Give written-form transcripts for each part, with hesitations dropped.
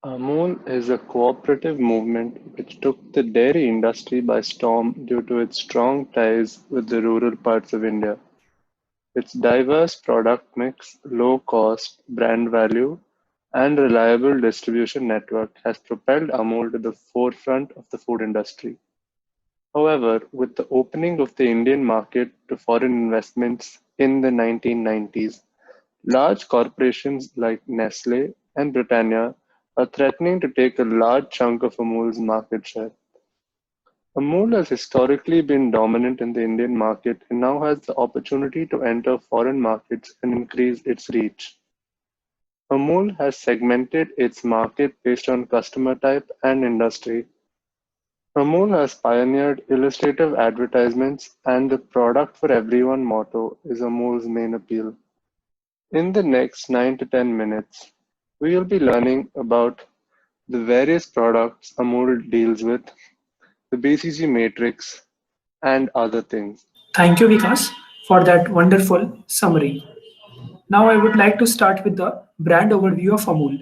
Amul is a cooperative movement which took the dairy industry by storm due to its strong ties with the rural parts of India. Its diverse product mix, low cost, brand value, and reliable distribution network has propelled Amul to the forefront of the food industry. However, with the opening of the Indian market to foreign investments in the 1990s, large corporations like Nestle and Britannia are threatening to take a large chunk of Amul's market share. Amul has historically been dominant in the Indian market and now has the opportunity to enter foreign markets and increase its reach. Amul has segmented its market based on customer type and industry. Amul has pioneered illustrative advertisements, and the product for everyone motto is Amul's main appeal. In the next 9 to 10 minutes, we will be learning about the various products Amul deals with, the BCG matrix, and other things. Thank you, Vikas, for that wonderful summary. Now, I would like to start with the brand overview of Amul.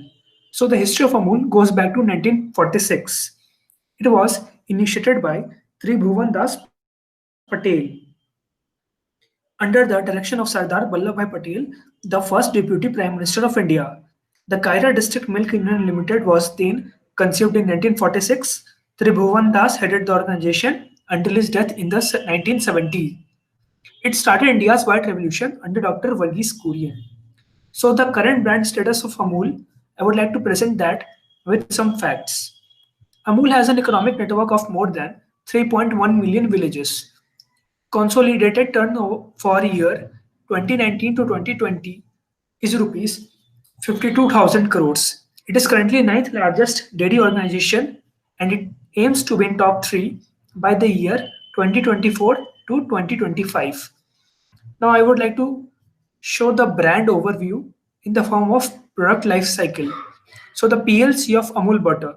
So, the history of Amul goes back to 1946. It was initiated by Tribhuvan Das Patel under the direction of Sardar Vallabhbhai Patel, the first Deputy Prime Minister of India. The Kaira District Milk Union Limited was then conceived in 1946. Tribhuvan Das headed the organization until his death in the 1970s. It started India's White Revolution under Dr. Varghese Kurian. So, the current brand status of Amul, I would like to present that with some facts. Amul has an economic network of more than 3.1 million villages. Consolidated turnover for year 2019 to 2020 is rupees 52,000 crores. It is currently ninth largest dairy organization and it aims to be in top 3 by the year 2024 to 2025. Now I would like to show the brand overview in the form of product life cycle. So the PLC of Amul Butter.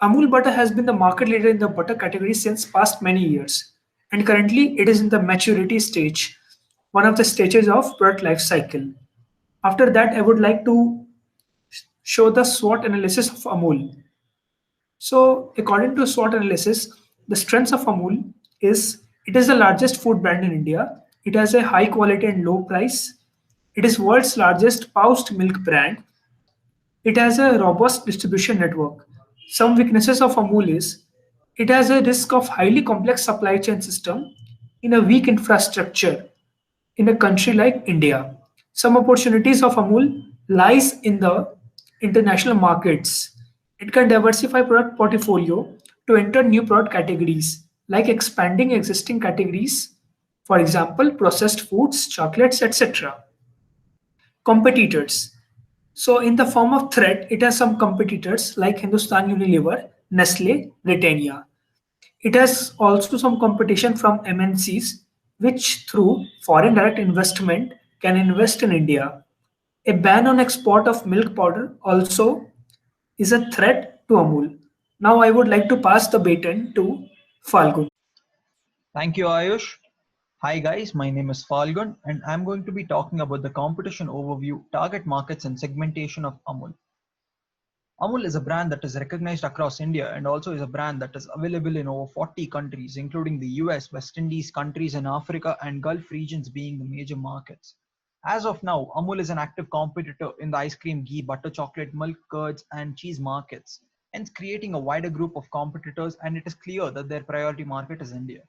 Amul Butter has been the market leader in the butter category since past many years and currently it is in the maturity stage, one of the stages of product life cycle. After that I would like to show the SWOT analysis of Amul. So, according to SWOT analysis, the strengths of Amul is it is the largest food brand in India. It has a high quality and low price. It is world's largest pouched milk brand. It has a robust distribution network. Some weaknesses of Amul is it has a risk of highly complex supply chain system in a weak infrastructure in a country like India. Some opportunities of Amul lies in the international markets. It can diversify product portfolio to enter new product categories like expanding existing categories, for example, processed foods, chocolates, etc. Competitors. So, in the form of threat, it has some competitors like Hindustan Unilever, Nestle, Britannia. It has also some competition from MNCs, which through foreign direct investment can invest in India. A ban on export of milk powder also is a threat to Amul. Now I would like to pass the baton to Falgun. Thank you, Ayush. Hi guys, my name is Falgun and I'm going to be talking about the competition overview, target markets and segmentation of Amul. Amul is a brand that is recognized across India and also is a brand that is available in over 40 countries, including the US, West Indies, countries in Africa and Gulf regions being the major markets. As of now, Amul is an active competitor in the ice cream, ghee, butter, chocolate, milk, curds and cheese markets, hence creating a wider group of competitors, and it is clear that their priority market is India.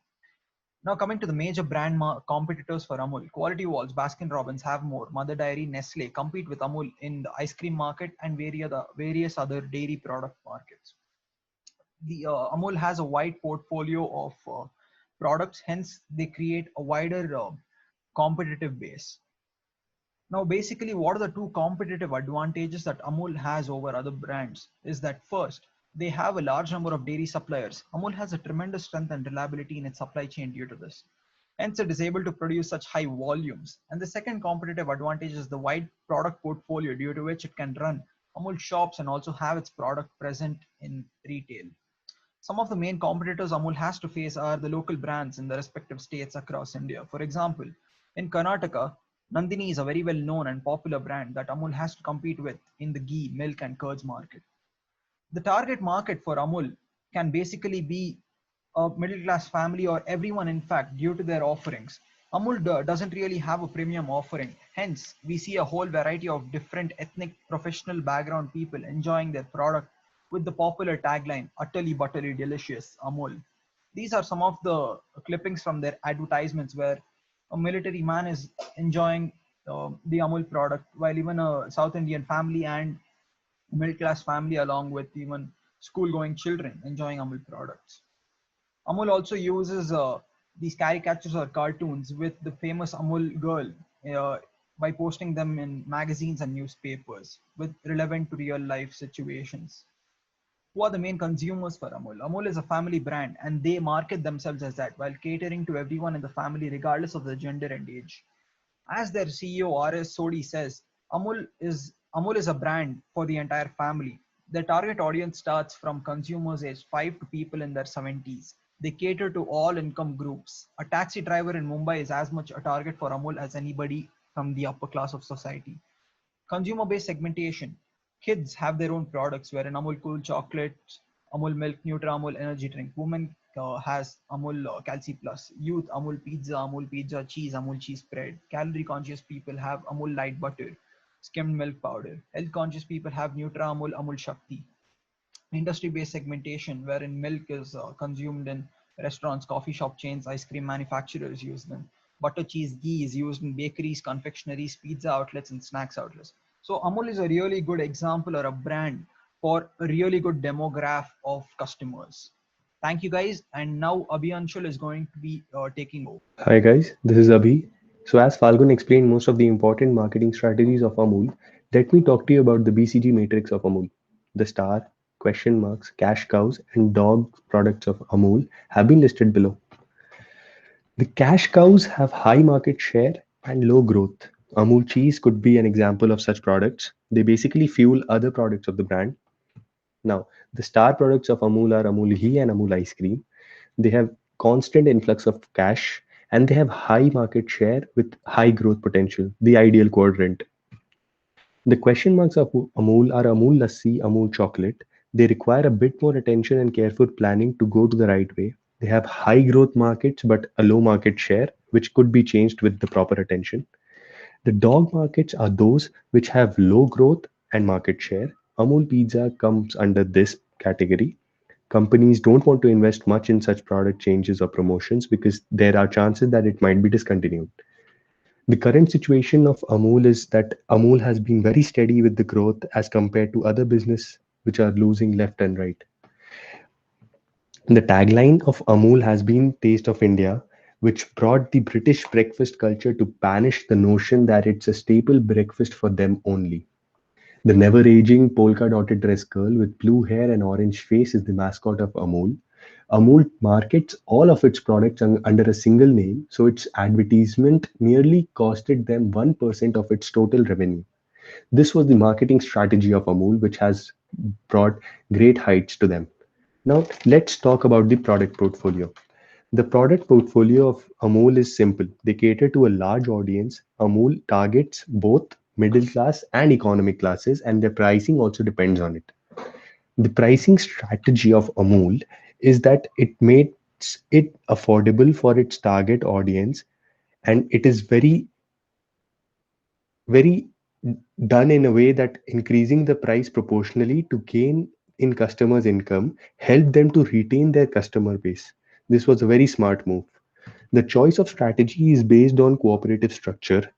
Now coming to the major brand competitors for Amul, Quality Walls, Baskin-Robbins, Have More, Mother Dairy, Nestle compete with Amul in the ice cream market and various other dairy product markets. The Amul has a wide portfolio of products, hence they create a wider competitive base. Now, basically, what are the two competitive advantages that Amul has over other brands? Is that first, they have a large number of dairy suppliers. Amul has a tremendous strength and reliability in its supply chain due to this. Hence, it is able to produce such high volumes. And the second competitive advantage is the wide product portfolio due to which it can run Amul shops and also have its product present in retail. Some of the main competitors Amul has to face are the local brands in the respective states across India. For example, in Karnataka, Nandini is a very well known and popular brand that Amul has to compete with in the ghee, milk, and curds market. The target market for Amul can basically be a middle class family or everyone, in fact, due to their offerings. Amul doesn't really have a premium offering. Hence, we see a whole variety of different ethnic, professional background people enjoying their product with the popular tagline, utterly buttery delicious Amul. These are some of the clippings from their advertisements where a military man is enjoying the Amul product, while even a South Indian family and middle class family, along with even school going children, enjoying Amul products. Amul also uses these caricatures or cartoons with the famous Amul girl uh, by posting them in magazines and newspapers with relevant to real life situations. Who are the main consumers for Amul? Amul is a family brand and they market themselves as that while catering to everyone in the family regardless of the gender and age. As their CEO RS Sodi says, Amul is a brand for the entire family. Their target audience starts from consumers aged 5 to people in their 70s. They cater to all income groups. A taxi driver in Mumbai is as much a target for Amul as anybody from the upper class of society. Consumer based segmentation. Kids have their own products wherein Amul Cool chocolates, Amul milk, Nutra Amul energy drink. Women has Amul Calci Plus. Youth Amul pizza cheese, Amul cheese spread. Calorie conscious people have Amul light butter, skimmed milk powder. Health conscious people have Nutra Amul, Amul Shakti. Industry based segmentation wherein milk is consumed in restaurants, coffee shop chains, ice cream manufacturers use them. Butter, cheese, ghee is used in bakeries, confectionaries, pizza outlets, and snacks outlets. So Amul is a really good example or a brand for a really good demographic of customers. Thank you guys. And now Abhianshul is going to be taking over. Hi guys, this is Abhi. So as Falgun explained most of the important marketing strategies of Amul, let me talk to you about the BCG matrix of Amul. The star, question marks, cash cows, and dog products of Amul have been listed below. The cash cows have high market share and low growth. Amul cheese could be an example of such products. They basically fuel other products of the brand. Now, the star products of Amul are Amul ghee and Amul ice cream. They have constant influx of cash and they have high market share with high growth potential, the ideal quadrant. The question marks of Amul are Amul Lassi, Amul chocolate. They require a bit more attention and careful planning to go to the right way. They have high growth markets but a low market share, which could be changed with the proper attention. The dog markets are those which have low growth and market share. Amul Pizza comes under this category. Companies don't want to invest much in such product changes or promotions because there are chances that it might be discontinued. The current situation of Amul is that Amul has been very steady with the growth as compared to other business which are losing left and right. The tagline of Amul has been Taste of India, which brought the British breakfast culture to banish the notion that it's a staple breakfast for them only. The never aging polka dotted dress girl with blue hair and orange face is the mascot of Amul. Amul markets all of its products under a single name, so its advertisement nearly costed them 1% of its total revenue. This was the marketing strategy of Amul, which has brought great heights to them. Now, let's talk about the product portfolio. The product portfolio of Amul is simple. They cater to a large audience. Amul targets both middle class and economic classes, and their pricing also depends on it. The pricing strategy of Amul is that it makes it affordable for its target audience, and it is very done in a way that increasing the price proportionally to gain in customers' income help them to retain their customer base. This was a very smart move. The choice of strategy is based on cooperative structure.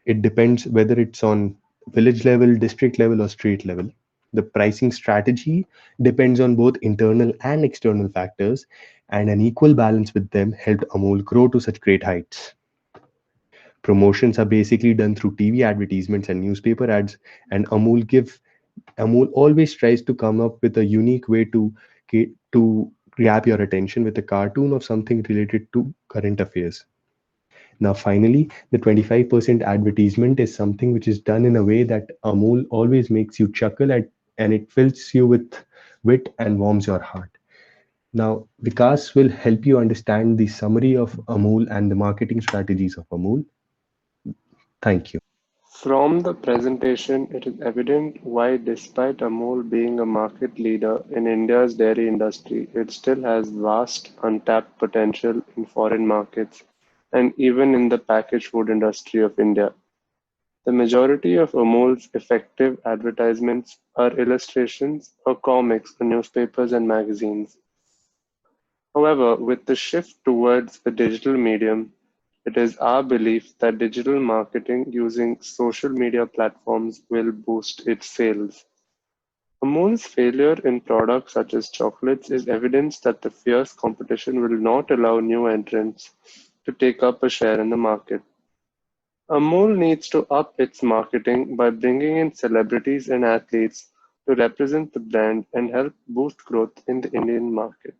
It depends whether it's on village level, district level, or state level. The pricing strategy depends on both internal and external factors, and an equal balance with them helped Amul grow to such great heights. Promotions are basically done through TV advertisements and newspaper ads, and Amul always tries to come up with a unique way to grab your attention with a cartoon of something related to current affairs. Now, finally, the 25% advertisement is something which is done in a way that Amul always makes you chuckle at, and it fills you with wit and warms your heart. Now, Vikas will help you understand the summary of Amul and the marketing strategies of Amul. Thank you. From the presentation, it is evident why, despite Amul being a market leader in India's dairy industry, it still has vast untapped potential in foreign markets and even in the packaged food industry of India. The majority of Amul's effective advertisements are illustrations or comics for newspapers and magazines. However, with the shift towards a digital medium, it is our belief that digital marketing using social media platforms will boost its sales. Amul's failure in products such as chocolates is evidence that the fierce competition will not allow new entrants to take up a share in the market. Amul needs to up its marketing by bringing in celebrities and athletes to represent the brand and help boost growth in the Indian market.